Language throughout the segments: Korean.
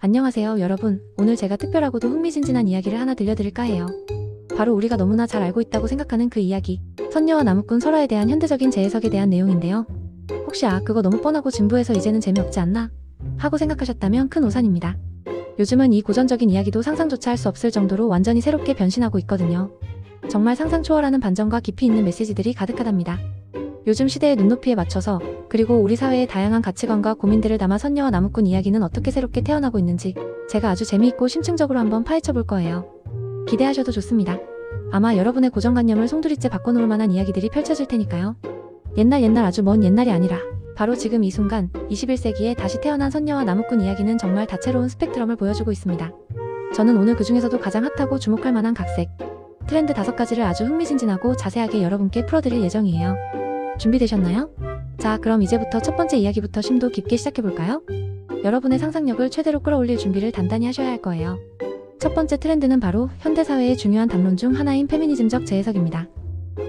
안녕하세요, 여러분. 오늘 제가 특별하고도 흥미진진한 이야기를 하나 들려드릴까 해요. 바로 우리가 너무나 잘 알고 있다고 생각하는 그 이야기, 선녀와 나무꾼 설화에 대한 현대적인 재해석에 대한 내용인데요. 혹시 그거 너무 뻔하고 진부해서 이제는 재미없지 않나? 하고 생각하셨다면 큰 오산입니다. 요즘은 이 고전적인 이야기도 상상조차 할 수 없을 정도로 완전히 새롭게 변신하고 있거든요. 정말 상상 초월하는 반전과 깊이 있는 메시지들이 가득하답니다. 요즘 시대의 눈높이에 맞춰서, 그리고 우리 사회의 다양한 가치관과 고민들을 담아 선녀와 나무꾼 이야기는 어떻게 새롭게 태어나고 있는지 제가 아주 재미있고 심층적으로 한번 파헤쳐 볼 거예요. 기대하셔도 좋습니다. 아마 여러분의 고정관념을 송두리째 바꿔놓을 만한 이야기들이 펼쳐질 테니까요. 옛날 아주 먼 옛날이 아니라 바로 지금 이 순간 21세기에 다시 태어난 선녀와 나무꾼 이야기는 정말 다채로운 스펙트럼을 보여주고 있습니다. 저는 오늘 그 중에서도 가장 핫하고 주목할 만한 각색, 트렌드 5가지를 아주 흥미진진하고 자세하게 여러분께 풀어드릴 예정이에요. 준비되셨나요? 자, 그럼 이제부터 첫 번째 이야기부터 심도 깊게 시작해볼까요? 여러분의 상상력을 최대로 끌어올릴 준비를 단단히 하셔야 할 거예요. 첫 번째 트렌드는 바로 현대사회의 중요한 담론 중 하나인 페미니즘적 재해석입니다.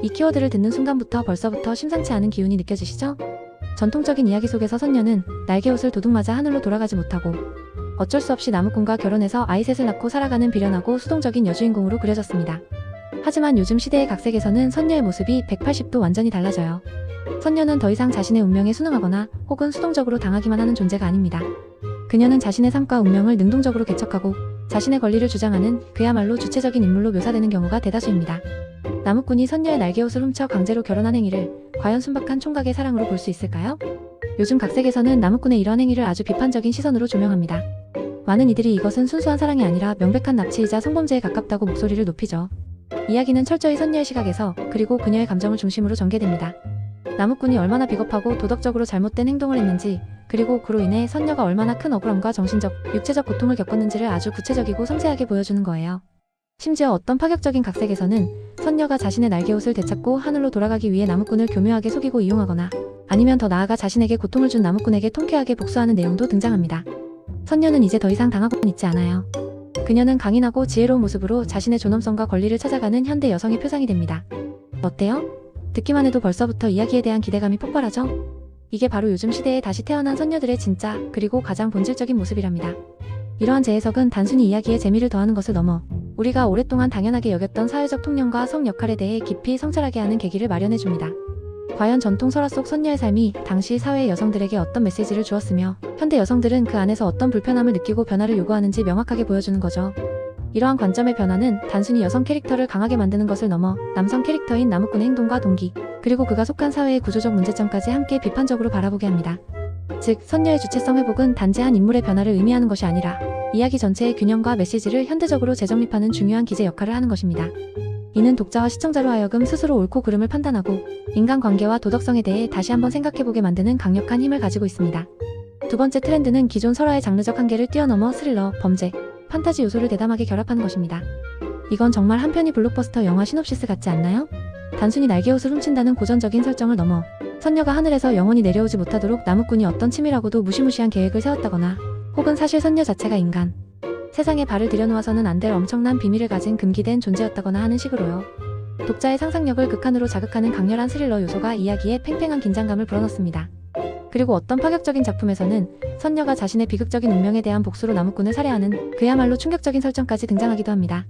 이 키워드를 듣는 순간부터 벌써부터 심상치 않은 기운이 느껴지시죠? 전통적인 이야기 속에서 선녀는 날개옷을 도둑맞아 하늘로 돌아가지 못하고 어쩔 수 없이 나무꾼과 결혼해서 아이 셋을 낳고 살아가는 비련하고 수동적인 여주인공으로 그려졌습니다. 하지만 요즘 시대의 각색에서는 선녀의 모습이 180도 완전히 달라져요. 선녀는 더 이상 자신의 운명에 순응하거나 혹은 수동적으로 당하기만 하는 존재가 아닙니다. 그녀는 자신의 삶과 운명을 능동적으로 개척하고 자신의 권리를 주장하는 그야말로 주체적인 인물로 묘사되는 경우가 대다수입니다. 나무꾼이 선녀의 날개옷을 훔쳐 강제로 결혼한 행위를 과연 순박한 총각의 사랑으로 볼 수 있을까요? 요즘 각색에서는 나무꾼의 이런 행위를 아주 비판적인 시선으로 조명합니다. 많은 이들이 이것은 순수한 사랑이 아니라 명백한 납치이자 성범죄에 가깝다고 목소리를 높이죠. 이야기는 철저히 선녀의 시각에서, 그리고 그녀의 감정을 중심으로 전개됩니다. 나무꾼이 얼마나 비겁하고 도덕적으로 잘못된 행동을 했는지, 그리고 그로 인해 선녀가 얼마나 큰 억울함과 정신적, 육체적 고통을 겪었는지를 아주 구체적이고 섬세하게 보여주는 거예요. 심지어 어떤 파격적인 각색에서는 선녀가 자신의 날개옷을 되찾고 하늘로 돌아가기 위해 나무꾼을 교묘하게 속이고 이용하거나, 아니면 더 나아가 자신에게 고통을 준 나무꾼에게 통쾌하게 복수하는 내용도 등장합니다. 선녀는 이제 더 이상 당하고는 있지 않아요. 그녀는 강인하고 지혜로운 모습으로 자신의 존엄성과 권리를 찾아가는 현대 여성의 표상이 됩니다. 어때요? 듣기만 해도 벌써부터 이야기에 대한 기대감이 폭발하죠? 이게 바로 요즘 시대에 다시 태어난 선녀들의 진짜, 그리고 가장 본질적인 모습이랍니다. 이러한 재해석은 단순히 이야기에 재미를 더하는 것을 넘어 우리가 오랫동안 당연하게 여겼던 사회적 통념과 성 역할에 대해 깊이 성찰하게 하는 계기를 마련해줍니다. 과연 전통 설화 속 선녀의 삶이 당시 사회의 여성들에게 어떤 메시지를 주었으며 현대 여성들은 그 안에서 어떤 불편함을 느끼고 변화를 요구하는지 명확하게 보여주는 거죠. 이러한 관점의 변화는 단순히 여성 캐릭터를 강하게 만드는 것을 넘어 남성 캐릭터인 나무꾼의 행동과 동기, 그리고 그가 속한 사회의 구조적 문제점까지 함께 비판적으로 바라보게 합니다. 즉, 선녀의 주체성 회복은 단지 한 인물의 변화를 의미하는 것이 아니라 이야기 전체의 균형과 메시지를 현대적으로 재정립하는 중요한 기제 역할을 하는 것입니다. 이는 독자와 시청자로 하여금 스스로 옳고 그름을 판단하고 인간관계와 도덕성에 대해 다시 한번 생각해보게 만드는 강력한 힘을 가지고 있습니다. 두 번째 트렌드는 기존 설화의 장르적 한계를 뛰어넘어 스릴러, 범죄, 판타지 요소를 대담하게 결합하는 것입니다. 이건 정말 한편의 블록버스터 영화 시놉시스 같지 않나요? 단순히 날개옷을 훔친다는 고전적인 설정을 넘어 선녀가 하늘에서 영원히 내려오지 못하도록 나무꾼이 어떤 치밀하고도 무시무시한 계획을 세웠다거나, 혹은 사실 선녀 자체가 인간, 세상에 발을 들여놓아서는 안 될 엄청난 비밀을 가진 금기된 존재였다거나 하는 식으로요. 독자의 상상력을 극한으로 자극하는 강렬한 스릴러 요소가 이야기에 팽팽한 긴장감을 불어넣습니다. 그리고 어떤 파격적인 작품에서는 선녀가 자신의 비극적인 운명에 대한 복수로 나무꾼을 살해하는 그야말로 충격적인 설정까지 등장하기도 합니다.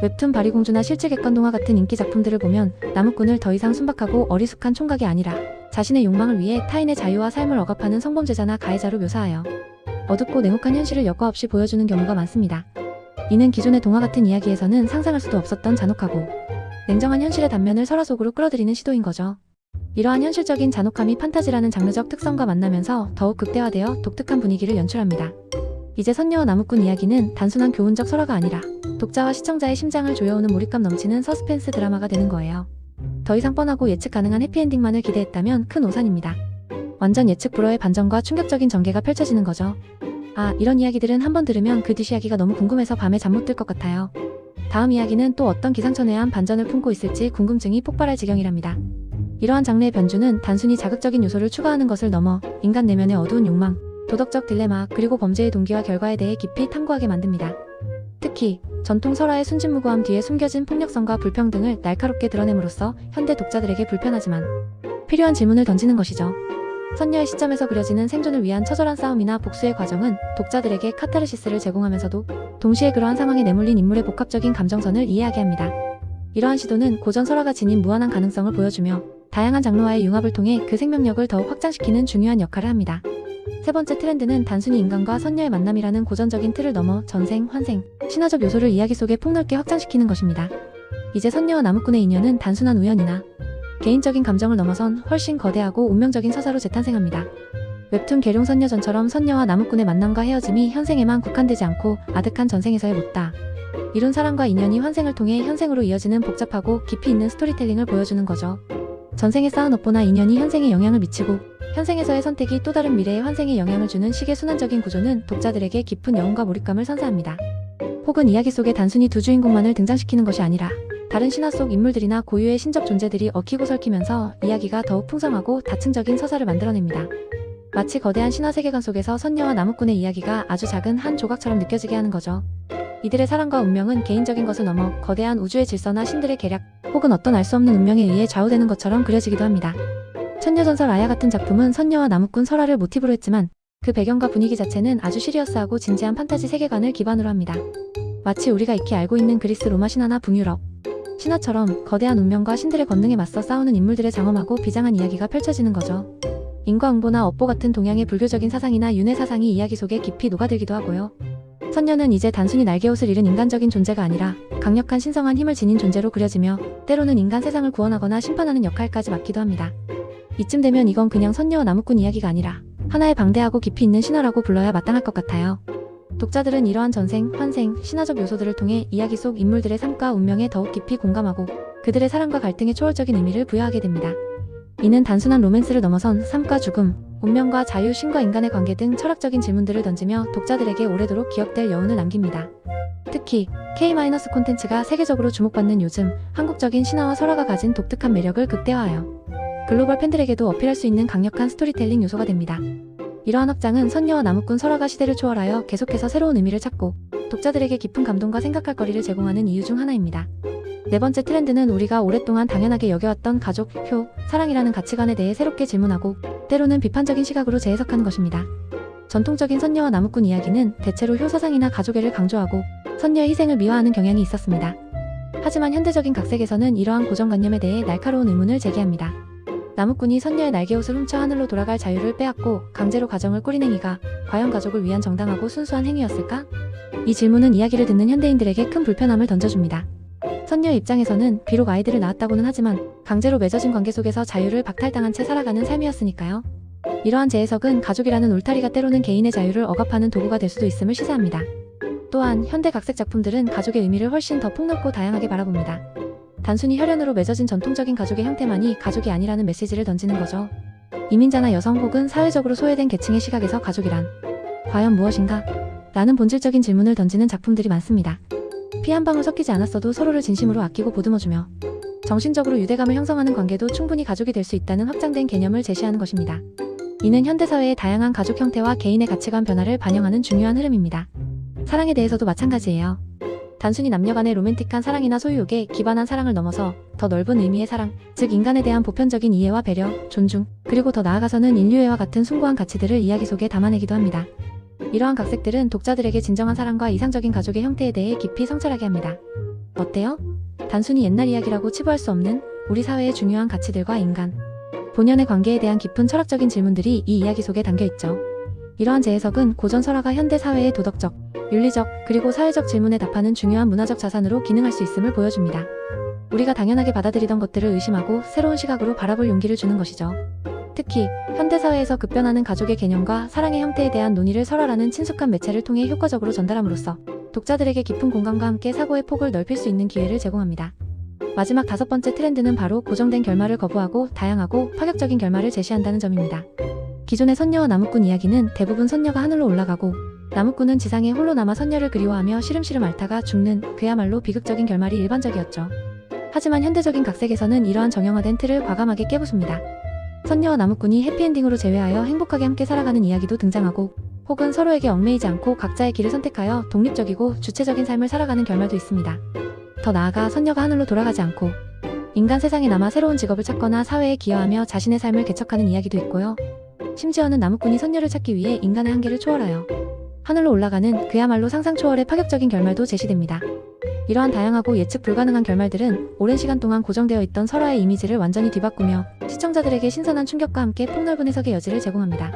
웹툰 바리공주나 실제 객관 동화 같은 인기 작품들을 보면 나무꾼을 더 이상 순박하고 어리숙한 총각이 아니라 자신의 욕망을 위해 타인의 자유와 삶을 억압하는 성범죄자나 가해자로 묘사하여 어둡고 냉혹한 현실을 여과 없이 보여주는 경우가 많습니다. 이는 기존의 동화 같은 이야기에서는 상상할 수도 없었던 잔혹하고 냉정한 현실의 단면을 설화 속으로 끌어들이는 시도인 거죠. 이러한 현실적인 잔혹함이 판타지라는 장르적 특성과 만나면서 더욱 극대화되어 독특한 분위기를 연출합니다. 이제 선녀와 나무꾼 이야기는 단순한 교훈적 설화가 아니라 독자와 시청자의 심장을 조여오는 몰입감 넘치는 서스펜스 드라마가 되는 거예요. 더 이상 뻔하고 예측 가능한 해피엔딩만을 기대했다면 큰 오산입니다. 완전 예측 불허의 반전과 충격적인 전개가 펼쳐지는 거죠. 이런 이야기들은 한번 들으면 그 뒤 이야기가 너무 궁금해서 밤에 잠 못 들 것 같아요. 다음 이야기는 또 어떤 기상천외한 반전을 품고 있을지 궁금증이 폭발할 지경이랍니다. 이러한 장르의 변주는 단순히 자극적인 요소를 추가하는 것을 넘어 인간 내면의 어두운 욕망, 도덕적 딜레마, 그리고 범죄의 동기와 결과에 대해 깊이 탐구하게 만듭니다. 특히 전통 설화의 순진무구함 뒤에 숨겨진 폭력성과 불평등을 날카롭게 드러냄으로써 현대 독자들에게 불편하지만 필요한 질문을 던지는 것이죠. 선녀의 시점에서 그려지는 생존을 위한 처절한 싸움이나 복수의 과정은 독자들에게 카타르시스를 제공하면서도 동시에 그러한 상황에 내몰린 인물의 복합적인 감정선을 이해하게 합니다. 이러한 시도는 고전 설화가 지닌 무한한 가능성을 보여주며 다양한 장르와의 융합을 통해 그 생명력을 더욱 확장시키는 중요한 역할을 합니다. 세 번째 트렌드는 단순히 인간과 선녀의 만남이라는 고전적인 틀을 넘어 전생, 환생, 신화적 요소를 이야기 속에 폭넓게 확장시키는 것입니다. 이제 선녀와 나무꾼의 인연은 단순한 우연이나 개인적인 감정을 넘어선 훨씬 거대하고 운명적인 서사로 재탄생합니다. 웹툰 계룡선녀전처럼 선녀와 나무꾼의 만남과 헤어짐이 현생에만 국한되지 않고 아득한 전생에서의 못다 이룬 사랑과 인연이 환생을 통해 현생으로 이어지는 복잡하고 깊이 있는 스토리텔링을 보여주는 거죠. 전생에 쌓은 업보나 인연이 현생에 영향을 미치고 현생에서의 선택이 또 다른 미래의 환생에 영향을 주는 식의 순환적인 구조는 독자들에게 깊은 여운과 몰입감을 선사합니다. 혹은 이야기 속에 단순히 두 주인공만을 등장시키는 것이 아니라 다른 신화 속 인물들이나 고유의 신적 존재들이 얽히고 설키면서 이야기가 더욱 풍성하고 다층적인 서사를 만들어냅니다. 마치 거대한 신화 세계관 속에서 선녀와 나무꾼의 이야기가 아주 작은 한 조각처럼 느껴지게 하는 거죠. 이들의 사랑과 운명은 개인적인 것을 넘어 거대한 우주의 질서나 신들의 계략 혹은 어떤 알 수 없는 운명에 의해 좌우되는 것처럼 그려지기도 합니다. 천녀전설 아야 같은 작품은 선녀와 나무꾼 설화를 모티브로 했지만 그 배경과 분위기 자체는 아주 시리어스하고 진지한 판타지 세계관을 기반으로 합니다. 마치 우리가 익히 알고 있는 그리스 로마 신화나 북유럽 신화처럼 거대한 운명과 신들의 권능에 맞서 싸우는 인물들의 장엄하고 비장한 이야기가 펼쳐지는 거죠. 인과응보나 업보 같은 동양의 불교적인 사상이나 윤회 사상이 이야기 속에 깊이 녹아들기도 하고요. 선녀는 이제 단순히 날개옷을 잃은 인간적인 존재가 아니라 강력한 신성한 힘을 지닌 존재로 그려지며 때로는 인간 세상을 구원하거나 심판하는 역할까지 맡기도 합니다. 이쯤 되면 이건 그냥 선녀와 나무꾼 이야기가 아니라 하나의 방대하고 깊이 있는 신화라고 불러야 마땅할 것 같아요. 독자들은 이러한 전생, 환생, 신화적 요소들을 통해 이야기 속 인물들의 삶과 운명에 더욱 깊이 공감하고 그들의 사랑과 갈등에 초월적인 의미를 부여하게 됩니다. 이는 단순한 로맨스를 넘어선 삶과 죽음, 운명과 자유, 신과 인간의 관계 등 철학적인 질문들을 던지며 독자들에게 오래도록 기억될 여운을 남깁니다. 특히 K- 콘텐츠가 세계적으로 주목받는 요즘 한국적인 신화와 설화가 가진 독특한 매력을 극대화하여 글로벌 팬들에게도 어필할 수 있는 강력한 스토리텔링 요소가 됩니다. 이러한 확장은 선녀와 나무꾼 설화가 시대를 초월하여 계속해서 새로운 의미를 찾고 독자들에게 깊은 감동과 생각할 거리를 제공하는 이유 중 하나입니다. 네 번째 트렌드는 우리가 오랫동안 당연하게 여겨왔던 가족, 효, 사랑이라는 가치관에 대해 새롭게 질문하고 때로는 비판적인 시각으로 재해석하는 것입니다. 전통적인 선녀와 나무꾼 이야기는 대체로 효 사상이나 가족애를 강조하고 선녀의 희생을 미화하는 경향이 있었습니다. 하지만 현대적인 각색에서는 이러한 고정관념에 대해 날카로운 의문을 제기합니다. 나무꾼이 선녀의 날개옷을 훔쳐 하늘로 돌아갈 자유를 빼앗고 강제로 가정을 꾸린 행위가 과연 가족을 위한 정당하고 순수한 행위였을까? 이 질문은 이야기를 듣는 현대인들에게 큰 불편함을 던져줍니다. 선녀의 입장에서는 비록 아이들을 낳았다고는 하지만 강제로 맺어진 관계 속에서 자유를 박탈당한 채 살아가는 삶이었으니까요. 이러한 재해석은 가족이라는 울타리가 때로는 개인의 자유를 억압하는 도구가 될 수도 있음을 시사합니다. 또한 현대 각색 작품들은 가족의 의미를 훨씬 더 폭넓고 다양하게 바라봅니다. 단순히 혈연으로 맺어진 전통적인 가족의 형태만이 가족이 아니라는 메시지를 던지는 거죠. 이민자나 여성 혹은 사회적으로 소외된 계층의 시각에서 가족이란 과연 무엇인가? 라는 본질적인 질문을 던지는 작품들이 많습니다. 피 한 방울 섞이지 않았어도 서로를 진심으로 아끼고 보듬어주며 정신적으로 유대감을 형성하는 관계도 충분히 가족이 될 수 있다는 확장된 개념을 제시하는 것입니다. 이는 현대사회의 다양한 가족 형태와 개인의 가치관 변화를 반영하는 중요한 흐름입니다. 사랑에 대해서도 마찬가지예요. 단순히 남녀간의 로맨틱한 사랑이나 소유욕에 기반한 사랑을 넘어서 더 넓은 의미의 사랑, 즉 인간에 대한 보편적인 이해와 배려, 존중, 그리고 더 나아가서는 인류애와 같은 숭고한 가치들을 이야기 속에 담아내기도 합니다. 이러한 각색들은 독자들에게 진정한 사랑과 이상적인 가족의 형태에 대해 깊이 성찰하게 합니다. 어때요? 단순히 옛날 이야기라고 치부할 수 없는 우리 사회의 중요한 가치들과 인간, 본연의 관계에 대한 깊은 철학적인 질문들이 이 이야기 속에 담겨있죠. 이러한 재해석은 고전 설화가 현대 사회의 도덕적, 윤리적, 그리고 사회적 질문에 답하는 중요한 문화적 자산으로 기능할 수 있음을 보여줍니다. 우리가 당연하게 받아들이던 것들을 의심하고 새로운 시각으로 바라볼 용기를 주는 것이죠. 특히 현대사회에서 급변하는 가족의 개념과 사랑의 형태에 대한 논의를 설화라는 친숙한 매체를 통해 효과적으로 전달함으로써 독자들에게 깊은 공감과 함께 사고의 폭을 넓힐 수 있는 기회를 제공합니다. 마지막 다섯 번째 트렌드는 바로 고정된 결말을 거부하고 다양하고 파격적인 결말을 제시한다는 점입니다. 기존의 선녀와 나무꾼 이야기는 대부분 선녀가 하늘로 올라가고 나무꾼은 지상에 홀로 남아 선녀를 그리워하며 시름시름 앓다가 죽는 그야말로 비극적인 결말이 일반적이었죠. 하지만 현대적인 각색에서는 이러한 정형화된 틀을 과감하게 깨부숩니다. 선녀와 나무꾼이 해피엔딩으로 재회하여 행복하게 함께 살아가는 이야기도 등장하고 혹은 서로에게 얽매이지 않고 각자의 길을 선택하여 독립적이고 주체적인 삶을 살아가는 결말도 있습니다. 더 나아가 선녀가 하늘로 돌아가지 않고 인간 세상에 남아 새로운 직업을 찾거나 사회에 기여하며 자신의 삶을 개척하는 이야기도 있고요. 심지어는 나무꾼이 선녀를 찾기 위해 인간의 한계를 초월하여 하늘로 올라가는 그야말로 상상 초월의 파격적인 결말도 제시됩니다. 이러한 다양하고 예측 불가능한 결말들은 오랜 시간 동안 고정되어 있던 설화의 이미지를 완전히 뒤바꾸며 시청자들에게 신선한 충격과 함께 폭넓은 해석의 여지를 제공합니다.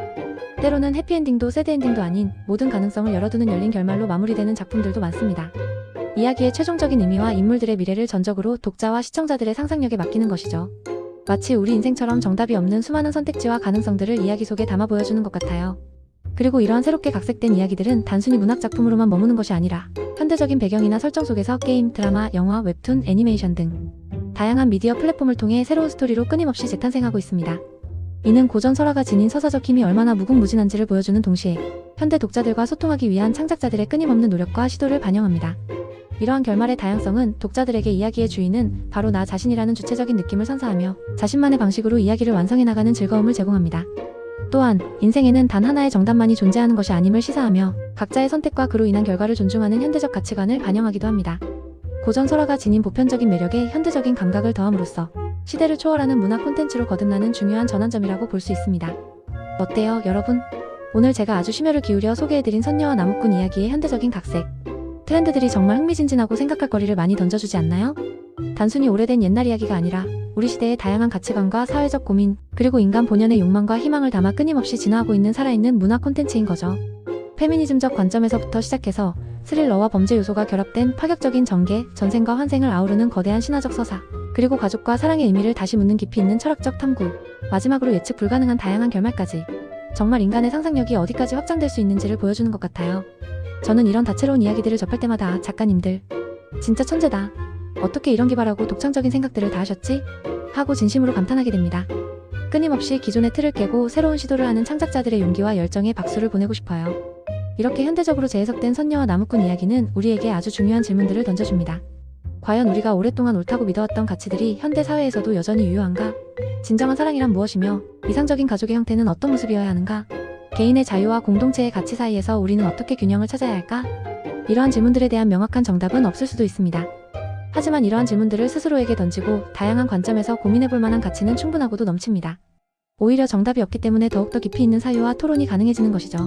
때로는 해피엔딩도 새드엔딩도 아닌 모든 가능성을 열어두는 열린 결말로 마무리되는 작품들도 많습니다. 이야기의 최종적인 의미와 인물들의 미래를 전적으로 독자와 시청자들의 상상력에 맡기는 것이죠. 마치 우리 인생처럼 정답이 없는 수많은 선택지와 가능성들을 이야기 속에 담아 보여주는 것 같아요. 그리고 이러한 새롭게 각색된 이야기들은 단순히 문학작품으로만 머무는 것이 아니라 현대적인 배경이나 설정 속에서 게임, 드라마, 영화, 웹툰, 애니메이션 등 다양한 미디어 플랫폼을 통해 새로운 스토리로 끊임없이 재탄생하고 있습니다. 이는 고전 설화가 지닌 서사적 힘이 얼마나 무궁무진한지를 보여주는 동시에 현대 독자들과 소통하기 위한 창작자들의 끊임없는 노력과 시도를 반영합니다. 이러한 결말의 다양성은 독자들에게 이야기의 주인은 바로 나 자신이라는 주체적인 느낌을 선사하며 자신만의 방식으로 이야기를 완성해 나가는 즐거움을 제공합니다. 또한 인생에는 단 하나의 정답만이 존재하는 것이 아님을 시사하며 각자의 선택과 그로 인한 결과를 존중하는 현대적 가치관을 반영하기도 합니다. 고전 설화가 지닌 보편적인 매력에 현대적인 감각을 더함으로써 시대를 초월하는 문화 콘텐츠로 거듭나는 중요한 전환점이라고 볼 수 있습니다. 어때요, 여러분? 오늘 제가 아주 심혈을 기울여 소개해드린 선녀와 나무꾼 이야기의 현대적인 각색, 트렌드들이 정말 흥미진진하고 생각할 거리를 많이 던져주지 않나요? 단순히 오래된 옛날 이야기가 아니라 우리 시대의 다양한 가치관과 사회적 고민, 그리고 인간 본연의 욕망과 희망을 담아 끊임없이 진화하고 있는 살아있는 문화 콘텐츠인 거죠. 페미니즘적 관점에서부터 시작해서 스릴러와 범죄 요소가 결합된 파격적인 전개, 전생과 환생을 아우르는 거대한 신화적 서사, 그리고 가족과 사랑의 의미를 다시 묻는 깊이 있는 철학적 탐구, 마지막으로 예측 불가능한 다양한 결말까지 정말 인간의 상상력이 어디까지 확장될 수 있는지를 보여주는 것 같아요. 저는 이런 다채로운 이야기들을 접할 때마다 작가님들 진짜 천재다. 어떻게 이런 기발하고 독창적인 생각들을 다 하셨지? 하고 진심으로 감탄하게 됩니다. 끊임없이 기존의 틀을 깨고 새로운 시도를 하는 창작자들의 용기와 열정에 박수를 보내고 싶어요. 이렇게 현대적으로 재해석된 선녀와 나무꾼 이야기는 우리에게 아주 중요한 질문들을 던져줍니다. 과연 우리가 오랫동안 옳다고 믿어왔던 가치들이 현대 사회에서도 여전히 유효한가? 진정한 사랑이란 무엇이며 이상적인 가족의 형태는 어떤 모습이어야 하는가? 개인의 자유와 공동체의 가치 사이에서 우리는 어떻게 균형을 찾아야 할까? 이러한 질문들에 대한 명확한 정답은 없을 수도 있습니다. 하지만 이러한 질문들을 스스로에게 던지고 다양한 관점에서 고민해볼 만한 가치는 충분하고도 넘칩니다. 오히려 정답이 없기 때문에 더욱더 깊이 있는 사유와 토론이 가능해지는 것이죠.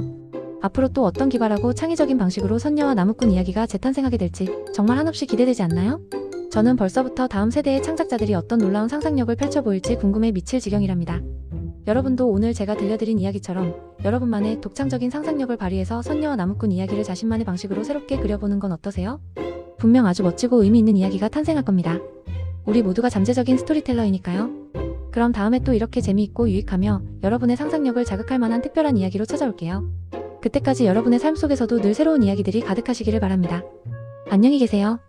앞으로 또 어떤 기발하고 창의적인 방식으로 선녀와 나무꾼 이야기가 재탄생하게 될지 정말 한없이 기대되지 않나요? 저는 벌써부터 다음 세대의 창작자들이 어떤 놀라운 상상력을 펼쳐보일지 궁금해 미칠 지경이랍니다. 여러분도 오늘 제가 들려드린 이야기처럼 여러분만의 독창적인 상상력을 발휘해서 선녀와 나무꾼 이야기를 자신만의 방식으로 새롭게 그려보는 건 어떠세요? 분명 아주 멋지고 의미 있는 이야기가 탄생할 겁니다. 우리 모두가 잠재적인 스토리텔러이니까요. 그럼 다음에 또 이렇게 재미있고 유익하며 여러분의 상상력을 자극할 만한 특별한 이야기로 찾아올게요. 그때까지 여러분의 삶 속에서도 늘 새로운 이야기들이 가득하시기를 바랍니다. 안녕히 계세요.